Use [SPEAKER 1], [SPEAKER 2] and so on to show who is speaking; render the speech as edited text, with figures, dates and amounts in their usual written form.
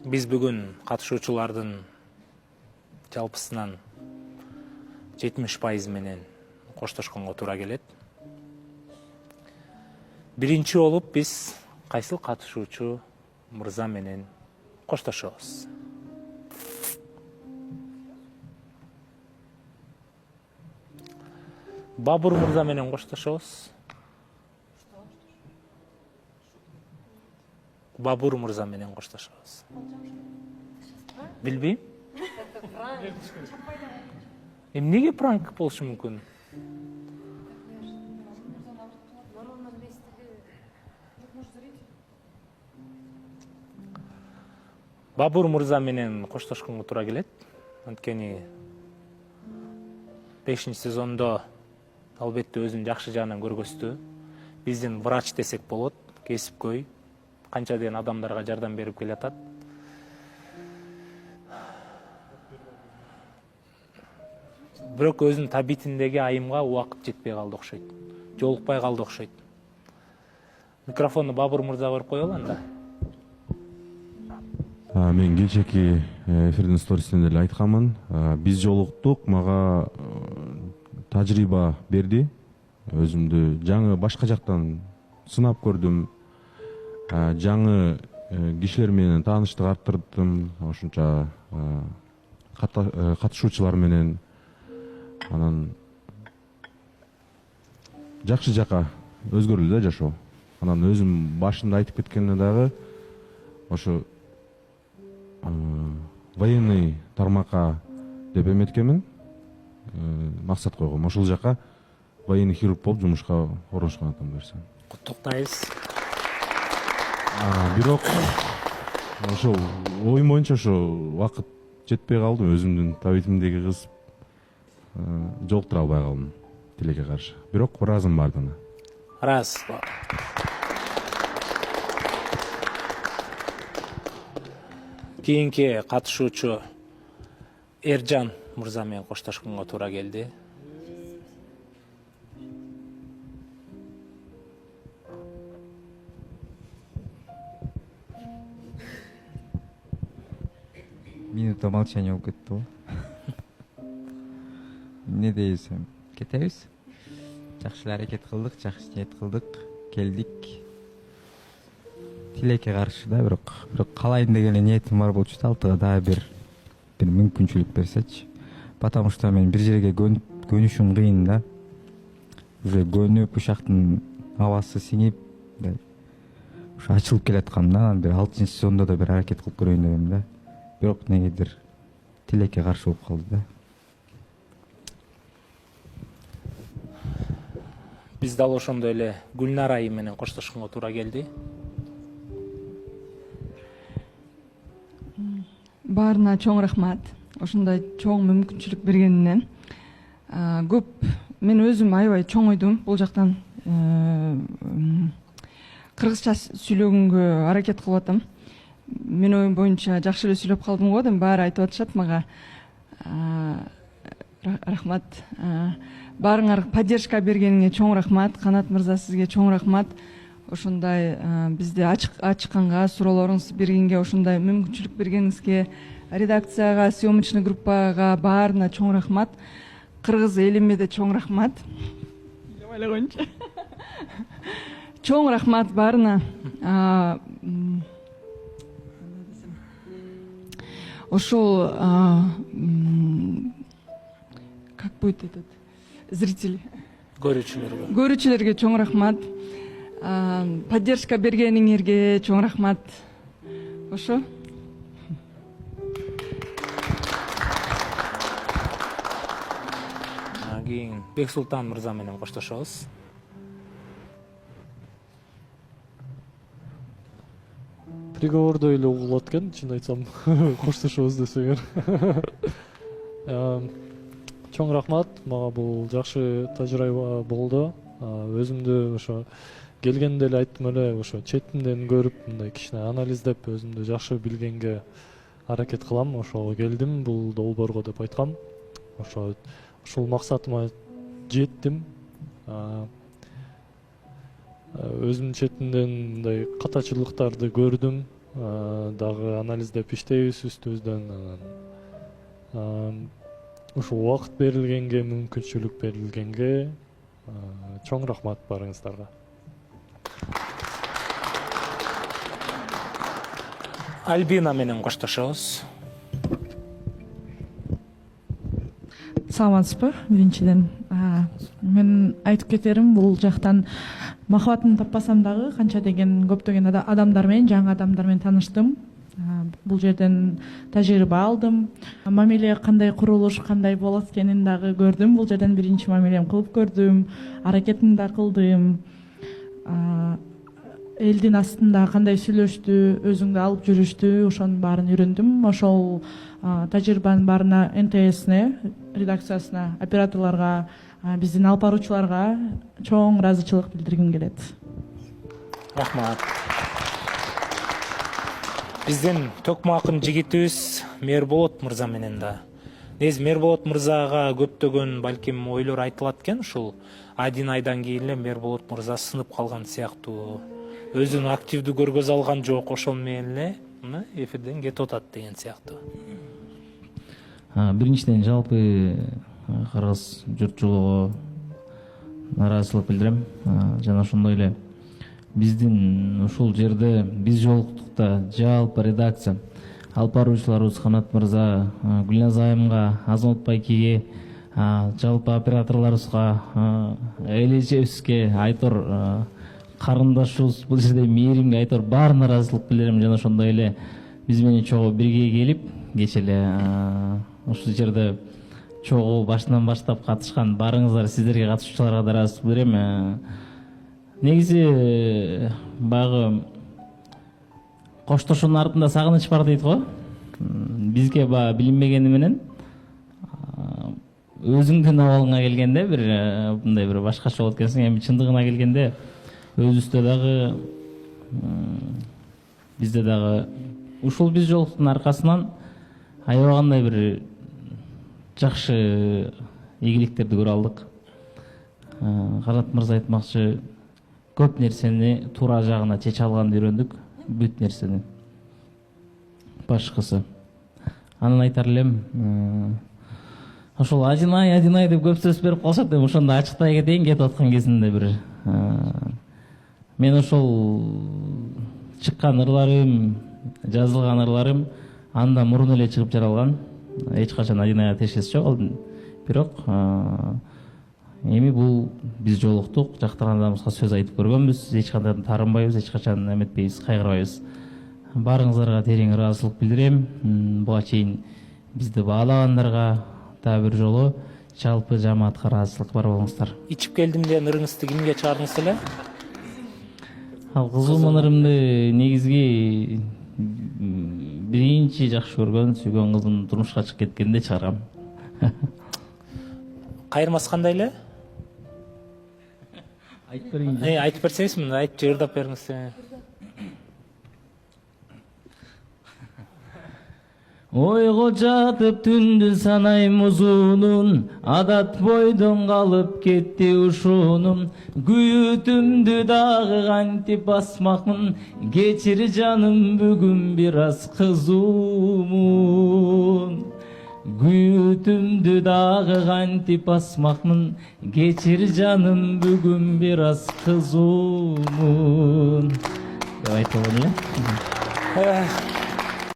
[SPEAKER 1] Биз бүгүн катышуучулардын жалпысынан 70% менен коштошконго туура келет. Биринчи болуп биз кайсыл катышуучу мырза менен коштошобуз? Бабур мырза менен коштошобуз. Бабур мырза менен коштошобуз. Билбейм. Эмнеге пранк болушу мүмкүн? Бабур мырза менен коштошконго туура келет. Анткени 5-сезондо албетте өзүнүн жакшы жагынан көргөздү. Биздин врач десек болот, кесипкөй, канча деген адамдарга жардам берип келатат. Бирок өзүнүн табитиндеги айымга убакыт жетпей калды окшойт. Жолукпай калды окшойт. Микрофонду Бабур мырзага берип коелу анда.
[SPEAKER 2] Мен кечээки эфирдин сторисинде деле айтканмын. Биз жолуктук, мага тажрыйба берди. Өзүмдү жаңы башка жактан сынап көрдүм. Жаңы кишилер менен тааныштык арттырдым. Ошонча катышуучулар менен анан жакшы жака өзгөрүлдү да жашоо. Анан өзүм башында айтып кеткенде дагы ошо военный тармакка деп эметкенмин. Максат койгом. Ошол жака военный хирург болуп жумушка орунушкан адам берсем.
[SPEAKER 1] Куттуктайбыз.
[SPEAKER 2] Бирок ошол оюм боюнча ошо убакыт жетпей калды. Өзүмдүн табитимдеги кыз жолуктура албай калдым тилекке каршы. Бирок ыраазым бардыгына.
[SPEAKER 1] Раз. Кийинки катышуучу Эржан мырза менен коштошконго туура келди.
[SPEAKER 3] Минута молчания болуп кетти. Эмне дейбиз? Кетебиз. Жакшы эле аракет кылдык, жакшы ниет кылдык, келдик. Тилекке каршы да, бирок калайын деген ниетим бар болчу да, алтыга дагы бир мүмкүнчүлүк берсечи. Потому что мен бир жерге көнүшүм кыйын да. Уже көнүп, ушактын абасы сиңип, ушу ачылып келаткам да, бир 6-сезондо да бир аракет кылып көрөйүн дегем да. Бирок негедир тилекке каршы болуп калды да.
[SPEAKER 1] Биз дал ошондой эле Гүлнар айым менен коштошконго туура келди.
[SPEAKER 4] Баарына чоң рахмат. Ошондой чоң мүмкүнчүлүк бергенине. Көп мен өзүм аябай чоң ойдум бул жактан кыргызча сүйлөгөнгө аракет кылып атам. Мен оюм боюнча жакшы эле сүйлөп калдым го деп баары айтып атышат мага. Рахмат. Баарыңар поддержка бергениңе чоң рахмат. Канат мырза, сизге чоң рахмат. Ошондой бизди ачканга, суроолоруңузду бергенге, ошондой мүмкүнчүлүк бергениңизге, редакцияга, съемочный группага баарына чоң рахмат. Кыргыз элиме да чоң рахмат. Чоң рахмат баарына. Ошол как будет этот зритель? Көрүүчүлөргө чоң рахмат. Поддержка бергениңерге чоң рахмат. Ошо.
[SPEAKER 1] Кийин Бексултан мырза менен коштошобуз.
[SPEAKER 5] Приговордой эле угулат экен, чын айтсам, коштошобуз десеңер. Чоң рахмат, мага бул жакшы тажрыйба болду. Өзүмдү ошо келгенде эле айттым эле, ошо четимден көрүп, мындай кичине анализдеп, өзүмдү жакшы билгенге аракет кылам. Ошого келдим, бул долбоорго деп айткам. Ошол максатыма жеттим. Өзүмдүн четимден мындай катачылыктарды көрдүм. дагы анализдеп иштейбиз үстүбүздөн. Ушул убакыт берилгенге, мүмкүнчүлүк берилгенге чоң рахмат барыңыздарга.
[SPEAKER 1] Альбина менен коштошобуз.
[SPEAKER 6] Саламатсызбы? Биринчиден мен айтып кетерим, бул жактан махабатын таппасам дагы канча деген көптөгөн адамдар менен, жаңы адамдар менен тааныштым. Бул жерден тажрыйба алдым. Мамиле кандай курулуш, кандай болот экенин дагы көрдүм. Бул жерден биринчи мамилем кылып көрдүм, аракетин да кылдым. Элдин астында кандай сүйлөштү, өзүңдү алып жүрүштү, ошонун баарын үйрөндүм. Ошол тажрыйбанын баарына НТСне, редакциясына, операторлорго, биздин алып баруучуларга чоң ыраазычылык билдиргим келет.
[SPEAKER 1] Рахмат. Биздин Токмакын жигитибиз Мээрболот мырза менен да. Негизи Мээрболот мырзага көптөгөн балким ойлор айтылат экен, ушул 1 айдан кийин эле Мээрболот мырза сынып калган сыяктуу. Өзүн активдүү көргөзө алган жок, ошол менен эле эфирден кетип атат деген сыяктуу.
[SPEAKER 7] Биринчиден жалпы кыргыз журтчулугу нааразычылык билдирем. Жана ошондой эле биздин ушул жерде биз жолуктукта жалпы редакция алып баруучуларыбыз Канат мырза, Гүлназ айымга, Азамат Байкеге, жалпы операторлорубузга, Элежевске, Айтор карындашыбыз, бул жерде Мээримге, Айтор баарына ыраазычылык билдирем. Жана ошондой эле биз менен чогуу бирге келип, кечээ эле ушул жерде чогуу башынан баштап катышкан баарыңыздар, сиздерге, катышуучуларга да ыраазычылык билдирем. Негизи баягы коштошуунун артында сагыныч бар дейт го. Бизге баягы билинбегени менен өзүңдүн абалыңа келгенде бир мындай бир башкача болот экенсиң. Эми чындыгына келгенде өзүбүздө дагы бизде дагы ушул биз жолуктун аркасынан аябагандай бир жакшы ийгиликтерди көрө алдык. Канат мырза айтмакчы, көп нерсени туура жагына чече алганды үйрөндүк, бүт нерсени. Башкысы. Анан айтар элем, ошол Адинай деп көп сөз берип калышат, эми ошондо ачыктай кетейин, кетип аткан кезинде бир мен ошол чыккан ырларым, жазылган ырларым анда мурун эле чыгып жаралган. Эч качан Адинайга тиешеси жок ал. Бирок эми бул биз жолуктук, жактырган адамыбызга сөз айтып көргөнбүз, эч кандай тарынбайбыз, эч качан эметпейбиз, кайгырбайбыз. Баарыңыздарга терең ыраазычылык билдирем. Буга чейин бизди баалагандарга дагы бир жолу жалпы жамаатка ыраазычылык бар болуңуздар.
[SPEAKER 1] Ичип келдим деген ырыңызды кимге чыгардыңыз эле?
[SPEAKER 7] Ал кызылман ырымды негизги биринчи жакшы көргөн, сүйгөн кызым турмушка чыгып кеткенде чыгаргам.
[SPEAKER 1] Кайырмасы кандай эле?
[SPEAKER 7] Айтып берейин.
[SPEAKER 1] Айтып берсеңиз, мына айтып жырдап бериңиз.
[SPEAKER 7] Ойго жатып түндү санайм узунун, адат бойдон калып кетти ушунум. Күйүтүмдү дагы кантип басмакмын, кечир жаным бүгүн бир аз кызуумун. Күйүтүмдү дагы кантип басмакмын, кечир жаным бүгүн бир аз кызуумун. Деп айтып эле.